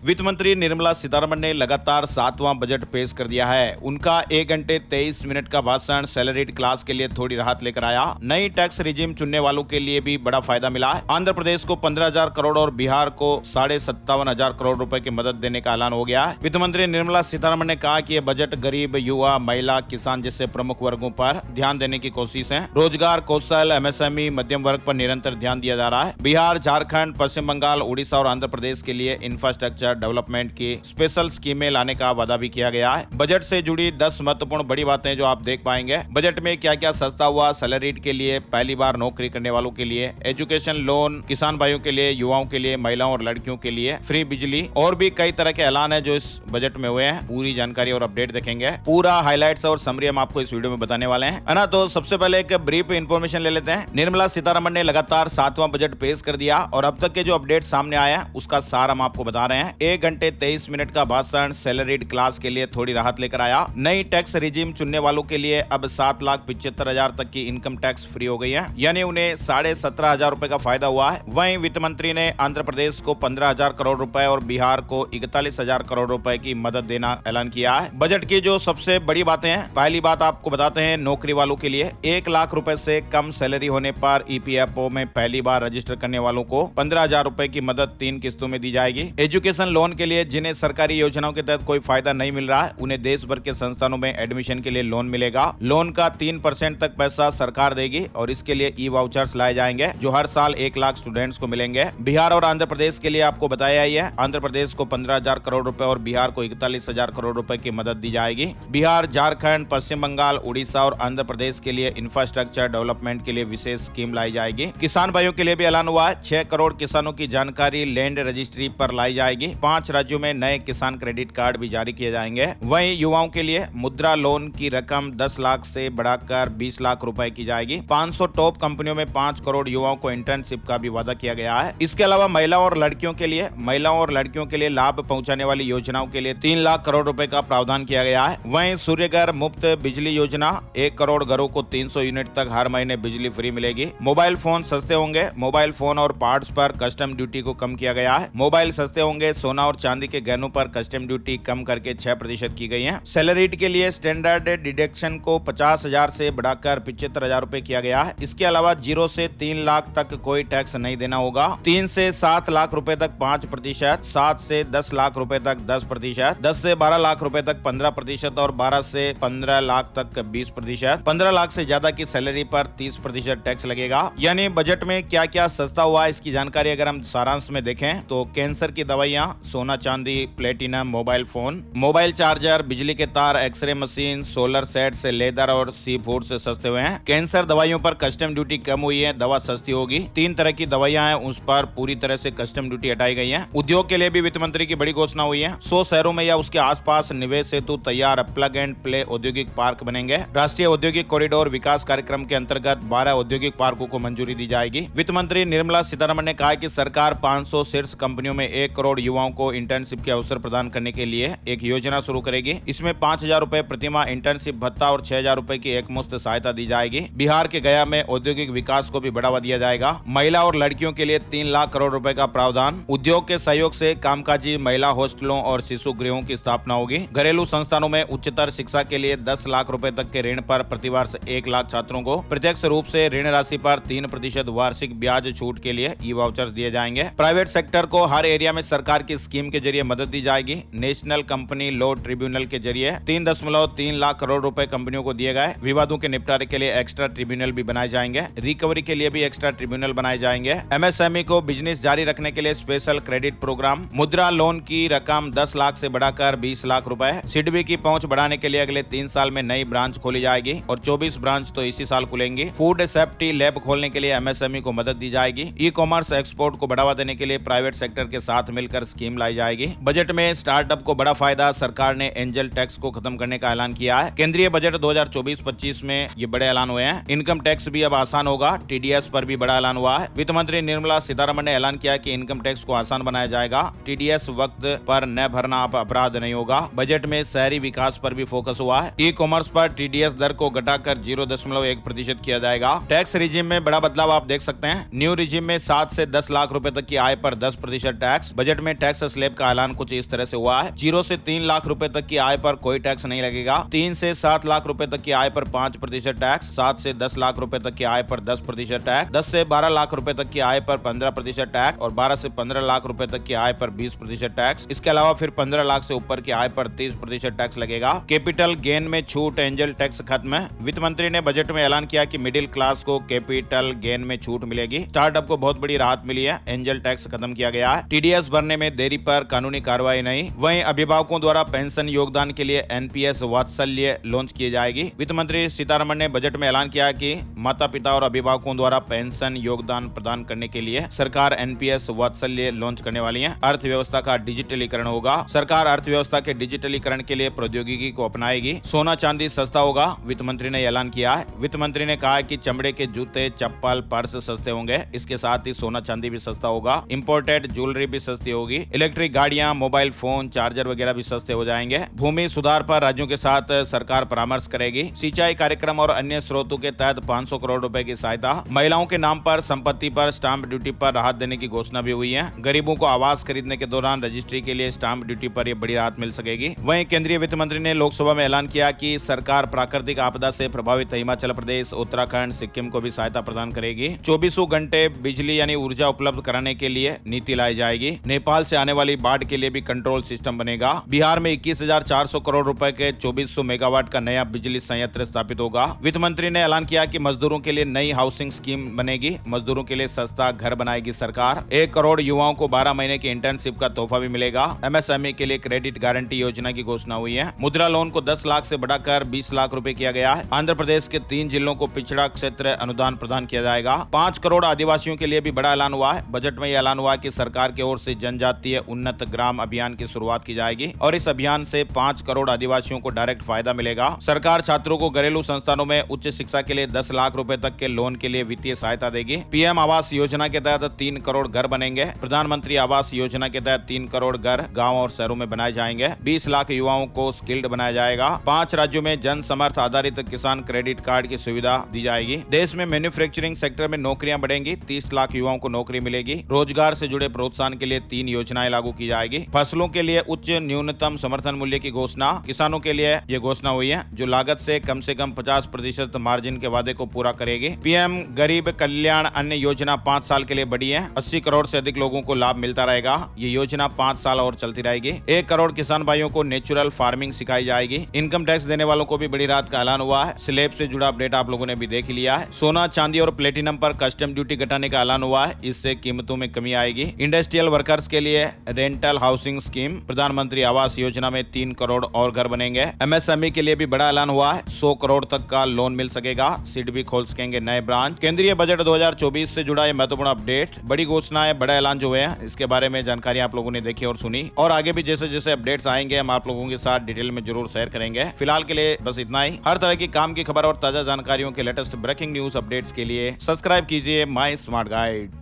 वित्त मंत्री निर्मला सीतारमण ने लगातार 7वां बजट पेश कर दिया है। उनका 1 घंटे 23 मिनट का भाषण सैलरीड क्लास के लिए थोड़ी राहत लेकर आया। नई टैक्स रिजीम चुनने वालों के लिए भी बड़ा फायदा मिला है। आंध्र प्रदेश को 15,000 करोड़ और बिहार को 57,500 करोड़ रुपए की मदद देने का ऐलान हो गया है। वित्त मंत्री निर्मला सीतारमण ने कहा कि यह बजट गरीब, युवा, महिला, किसान जैसे प्रमुख वर्गों पर ध्यान देने की कोशिश है। रोजगार, कौशल, एमएसएमई, मध्यम वर्ग पर निरंतर ध्यान दिया जा रहा है। बिहार, झारखंड, पश्चिम बंगाल, उड़ीसा और आंध्र प्रदेश के लिए इंफ्रास्ट्रक्चर डेवलपमेंट की स्पेशल स्कीमें लाने का वादा भी किया गया है। बजट से जुड़ी 10 महत्वपूर्ण बड़ी बातें जो आप देख पाएंगे। बजट में क्या क्या सस्ता हुआ, सैलरीड के लिए, पहली बार नौकरी करने वालों के लिए, एजुकेशन लोन, किसान भाइयों के लिए, युवाओं के लिए, महिलाओं और लड़कियों के लिए, फ्री बिजली और भी कई तरह के ऐलान है जो इस बजट में हुए हैं। पूरी जानकारी और अपडेट देखेंगे। पूरा हाईलाइट्स और समरी हम आपको इस वीडियो में बताने वाले हैं, है ना। तो सबसे पहले एक ब्रीफ इंफॉर्मेशन ले लेते हैं। निर्मला सीतारमण ने लगातार 7वां बजट पेश कर दिया और अब तक के जो अपडेट सामने आया उसका सार हम आपको बता रहे हैं। 1 घंटे 23 मिनट का भाषण सैलरीड क्लास के लिए थोड़ी राहत लेकर आया। नई टैक्स रिजीम चुनने वालों के लिए अब 7,75,000 तक की इनकम टैक्स फ्री हो गई है, यानी उन्हें 17,500 रुपए का फायदा हुआ है। वहीं वित्त मंत्री ने आंध्र प्रदेश को 15,000 करोड़ रुपए और बिहार को 41,000 करोड़ रुपए की मदद देना ऐलान किया है। बजट की जो सबसे बड़ी बातें हैं, पहली बात आपको बताते हैं नौकरी वालों के लिए 1 लाख रुपए से कम सैलरी होने पर ईपीएफओ में पहली बार रजिस्टर करने वालों को 15,000 रुपए की मदद 3 किस्तों में दी जाएगी। एजुकेशन लोन के लिए जिन्हें सरकारी योजनाओं के तहत कोई फायदा नहीं मिल रहा है, उन्हें देश भर के संस्थानों में एडमिशन के लिए लोन मिलेगा। लोन का 3% तक पैसा सरकार देगी और इसके लिए ई वाउचर्स लाए जाएंगे जो हर साल 1 लाख स्टूडेंट्स को मिलेंगे। बिहार और आंध्र प्रदेश के लिए आपको बताया ही है, आंध्र प्रदेश को 15,000 करोड़ रुपए और बिहार को 41,000 करोड़ रुपए की मदद दी जाएगी। बिहार, झारखंड, पश्चिम बंगाल, उड़ीसा और आंध्र प्रदेश के लिए इंफ्रास्ट्रक्चर डेवलपमेंट के लिए विशेष स्कीम लाई जाएगी। किसान भाइयों के लिए भी ऐलान हुआ है। 6 करोड़ किसानों की जानकारी लैंड रजिस्ट्री पर लाई जाएगी। 5 राज्यों में नए किसान क्रेडिट कार्ड भी जारी किए जाएंगे। वहीं युवाओं के लिए मुद्रा लोन की रकम 10 लाख से बढ़ाकर 20 लाख रुपए की जाएगी। 500 टॉप कंपनियों में 5 करोड़ युवाओं को इंटर्नशिप का भी वादा किया गया है। इसके अलावा महिलाओं और लड़कियों के लिए लाभ पहुंचाने वाली योजनाओं के लिए 3 लाख करोड़ रुपए का प्रावधान किया गया है। वहीं सूर्यघर मुफ्त बिजली योजना, 1 करोड़ घरों को 300 यूनिट तक हर महीने बिजली फ्री मिलेगी। मोबाइल फोन सस्ते होंगे। मोबाइल फोन और पार्ट्स पर कस्टम ड्यूटी को कम किया गया है। मोबाइल सस्ते होंगे। सोना और चांदी के गहनों पर कस्टम ड्यूटी कम करके 6% की गई है। सैलरीड के लिए स्टैंडर्ड डिडक्शन को 50,000 से बढ़ाकर 75,000 रुपए किया गया है। इसके अलावा 0 से 3 लाख तक कोई टैक्स नहीं देना होगा। 3 से 7 लाख रुपए तक 5%, 7 से 10 लाख रुपए तक 10%, 10 से 12 लाख रुपए तक 15% और 12 से 15 लाख तक 20%। 15 लाख से ज्यादा की सैलरी पर 30% टैक्स लगेगा। यानी बजट में क्या क्या सस्ता हुआ है इसकी जानकारी अगर हम सारांश में देखें तो कैंसर की दवाइयां, सोना चांदी, platinum, mobile phone, mobile charger, बिजली के तार, एक्सरे मशीन, सोलर सेट से लेदर और सी फूड से सस्ते हुए हैं। कैंसर दवाइयों पर कस्टम ड्यूटी कम हुई है, दवा सस्ती होगी। 3 तरह की दवाइयां हैं उस पर पूरी तरह से कस्टम ड्यूटी हटाई गई है। उद्योग के लिए भी वित्त मंत्री की बड़ी घोषणा हुई है। 100 शहरों में या उसके आसपास निवेश हेतु तैयार प्लग एंड प्ले औद्योगिक पार्क बनेंगे। राष्ट्रीय औद्योगिक कॉरिडोर विकास कार्यक्रम के अंतर्गत 12 औद्योगिक पार्कों को मंजूरी दी जाएगी। वित्त मंत्री निर्मला सीतारमण ने कहा कि सरकार 500 शीर्ष कंपनियों में 1 करोड़ युवाओं को इंटर्नशिप के अवसर प्रदान करने के लिए एक योजना शुरू करेगी। इसमें 5,000 रुपए प्रतिमाह इंटर्नशिप भत्ता और 6,000 रुपए की एकमुश्त सहायता दी जाएगी। बिहार के गया में औद्योगिक विकास को भी बढ़ावा दिया जाएगा। महिला और लड़कियों के लिए 3 लाख करोड़ रुपए का प्रावधान। उद्योग के सहयोग से कामकाजी महिला हॉस्टलों और शिशु गृहों की स्थापना होगी। घरेलू संस्थानों में उच्चतर शिक्षा के लिए 10 लाख रुपए तक के ऋण पर प्रतिवर्ष 1 लाख छात्रों को प्रत्यक्ष रूप से ऋण राशि पर 3% वार्षिक ब्याज छूट के लिए ई वाउचर्स दिए जाएंगे। प्राइवेट सेक्टर को हर एरिया में सरकार की स्कीम के जरिए मदद दी जाएगी। नेशनल कंपनी लॉ ट्रिब्यूनल के जरिए 3.3 लाख करोड़ रुपए कंपनियों को दिए गए। विवादों के निपटारे के लिए एक्स्ट्रा ट्रिब्यूनल भी बनाए जाएंगे। रिकवरी के लिए भी एक्स्ट्रा ट्रिब्यूनल बनाए जाएंगे। एमएसएमई को बिजनेस जारी रखने के लिए स्पेशल क्रेडिट प्रोग्राम। मुद्रा लोन की रकम 10 लाख से बढ़ाकर 20 लाख रुपए। सिडबी की पहुंच बढ़ाने के लिए अगले 3 साल में नई ब्रांच खोली जाएगी और 24 ब्रांच तो इसी साल खुलेंगी। फूड सेफ्टी लैब खोलने के लिए एमएसएमई को मदद दी जाएगी। ई कॉमर्स एक्सपोर्ट को बढ़ावा देने के लिए प्राइवेट सेक्टर के साथ मिलकर स्कीम लाई जाएगी। बजट में स्टार्टअप को बड़ा फायदा। सरकार ने एंजल टैक्स को खत्म करने का ऐलान किया है। केंद्रीय बजट 2024-25 में ये बड़े ऐलान हुए हैं। इनकम टैक्स भी अब आसान होगा। टीडीएस पर भी बड़ा ऐलान हुआ है। वित्त मंत्री निर्मला सीतारमण ने ऐलान किया कि इनकम टैक्स को आसान बनाया जाएगा। टीडीएस वक्त पर न भरना अब अपराध नहीं होगा। बजट में शहरी विकास पर भी फोकस हुआ है। ई कॉमर्स पर टीडीएस दर को घटाकर 0.1% किया जाएगा। टैक्स रिजीम में बड़ा बदलाव आप देख सकते हैं। न्यू रिजीम में 7 से 10 लाख रुपए तक की आय पर 10% टैक्स। बजट में टैक्स स्लैब का ऐलान कुछ इस तरह से हुआ है। 0 से 3 लाख रुपए तक की आय पर कोई टैक्स नहीं लगेगा। 3 से 7 लाख रुपए तक की आय पर 5% टैक्स, 7 से 10 लाख रुपए तक की आय पर 10% टैक्स, 10 से 12 लाख रुपए तक की आय पर 15% टैक्स और 12 से 15 लाख रुपए तक की आय पर 20% टैक्स। इसके अलावा फिर 15 लाख से ऊपर की आय पर 30% टैक्स लगेगा। कैपिटल गेन में छूट, एंजल टैक्स खत्म है। वित्त मंत्री ने बजट में ऐलान किया कि मिडिल क्लास को कैपिटल गेन में छूट मिलेगी। स्टार्टअप को बहुत बड़ी राहत मिली है। एंजल टैक्स खत्म किया गया है। टीडीएस भरने में देरी पर कानूनी कार्रवाई नहीं। वहीं अभिभावकों द्वारा पेंशन योगदान के लिए एनपीएस वात्सल्य लॉन्च की जाएगी। वित्त मंत्री सीतारमण ने बजट में ऐलान किया कि माता पिता और अभिभावकों द्वारा पेंशन योगदान प्रदान करने के लिए सरकार एनपीएस वात्सल्य लॉन्च करने वाली है। अर्थव्यवस्था का डिजिटलीकरण होगा। सरकार अर्थव्यवस्था के डिजिटलीकरण के लिए प्रौद्योगिकी को अपनाएगी। सोना चांदी सस्ता होगा, वित्त मंत्री ने ऐलान किया है। वित्त मंत्री ने कहा कि चमड़े के जूते, चप्पल, पर्स सस्ते होंगे। इसके साथ ही सोना चांदी भी सस्ता होगा। इंपोर्टेड ज्वेलरी भी सस्ती होगी। इलेक्ट्रिक गाड़ियां, मोबाइल फोन, चार्जर वगैरह भी सस्ते हो जाएंगे। भूमि सुधार पर राज्यों के साथ सरकार परामर्श करेगी। सिंचाई कार्यक्रम और अन्य स्रोतों के तहत 500 करोड़ रुपए की सहायता। महिलाओं के नाम पर संपत्ति पर स्टाम्प ड्यूटी पर राहत देने की घोषणा भी हुई है। गरीबों को आवास खरीदने के दौरान रजिस्ट्री के लिए स्टाम्प ड्यूटी पर यह बड़ी राहत मिल सकेगी। वहीं केंद्रीय वित्त मंत्री ने लोकसभा में ऐलान किया कि सरकार प्राकृतिक आपदा से प्रभावित हिमाचल प्रदेश, उत्तराखंड, सिक्किम को भी सहायता प्रदान करेगी। 24 घंटे बिजली यानी ऊर्जा उपलब्ध कराने के लिए नीति लाई जाएगी। नेपाल से आने वाली बाढ़ के लिए भी कंट्रोल सिस्टम बनेगा। बिहार में 21,400 करोड़ रुपए के 2400 मेगावाट का नया बिजली संयंत्र स्थापित होगा। वित्त मंत्री ने ऐलान किया कि मजदूरों के लिए नई हाउसिंग स्कीम बनेगी। मजदूरों के लिए सस्ता घर बनाएगी सरकार। 1 करोड़ युवाओं को 12 महीने की इंटर्नशिप का तोहफा भी मिलेगा। एमएसएमई के लिए क्रेडिट गारंटी योजना की घोषणा हुई है। मुद्रा लोन को 10 लाख से बढ़ाकर 20 लाख रुपए किया गया है। आंध्र प्रदेश के 3 जिलों को पिछड़ा क्षेत्र अनुदान प्रदान किया जाएगा। 5 करोड़ आदिवासियों के लिए भी बड़ा ऐलान हुआ है। बजट में यह ऐलान हुआ कि सरकार की ओर से जनजातीय उन्नत ग्राम अभियान की शुरुआत की जाएगी और इस अभियान से 5 करोड़ आदिवासियों को डायरेक्ट फायदा मिलेगा। सरकार छात्रों को घरेलू संस्थानों में उच्च शिक्षा के लिए 10 लाख रुपए तक के लोन के लिए वित्तीय सहायता देगी। पीएम आवास योजना के तहत 3 करोड़ घर बनेंगे। प्रधानमंत्री आवास योजना के तहत 3 करोड़ घर गाँव और शहरों में बनाए जाएंगे। 20 लाख युवाओं को स्किल्ड बनाया जाएगा। 5 राज्यों में जन समर्थ आधारित किसान क्रेडिट कार्ड की सुविधा दी जाएगी। देश में मैन्युफैक्चरिंग सेक्टर में नौकरियां बढ़ेंगी। 30 लाख युवाओं को नौकरी मिलेगी। रोजगार से जुड़े प्रोत्साहन के लिए 3 योजनाएं लागू की जाएगी। फसलों के लिए उच्च न्यूनतम समर्थन मूल्य की घोषणा। किसानों के लिए ये घोषणा हुई है जो लागत से कम 50% मार्जिन के वादे को पूरा करेगी। पीएम गरीब कल्याण अन्न योजना 5 साल के लिए बढ़ी है। 80 करोड़ से अधिक लोगों को लाभ मिलता रहेगा। ये योजना 5 साल और चलती रहेगी। 1 करोड़ किसान भाइयों को नेचुरल फार्मिंग सिखाई जाएगी। इनकम टैक्स देने वालों को भी बड़ी राहत का ऐलान हुआ है। स्लैब से जुड़ा अपडेट आप लोगों ने भी देख लिया है। सोना, चांदी और प्लेटिनम पर कस्टम ड्यूटी घटाने का ऐलान हुआ है। इससे कीमतों में कमी आएगी। इंडस्ट्रियल वर्कर्स के लिए रेंटल हाउसिंग स्कीम। प्रधानमंत्री आवास योजना में 3 करोड़ और घर बनेंगे। एमएसएमई के लिए भी बड़ा ऐलान हुआ है। 100 करोड़ तक का लोन मिल सकेगा। सीड भी खोल सकेंगे नए ब्रांच। केंद्रीय बजट 2024 से जुड़ा ये महत्वपूर्ण अपडेट, बड़ी घोषणाएं, बड़ा ऐलान जो हुए हैं, इसके बारे में जानकारी आप लोगों ने देखी और सुनी। और आगे भी जैसे जैसे अपडेट्स आएंगे हम आप लोगों के साथ डिटेल में जरूर शेयर करेंगे। फिलहाल के लिए बस इतना ही। हर तरह की काम की खबर और ताजा जानकारियों के लेटेस्ट ब्रेकिंग न्यूज अपडेट्स के लिए सब्सक्राइब कीजिए माय स्मार्ट गाइड।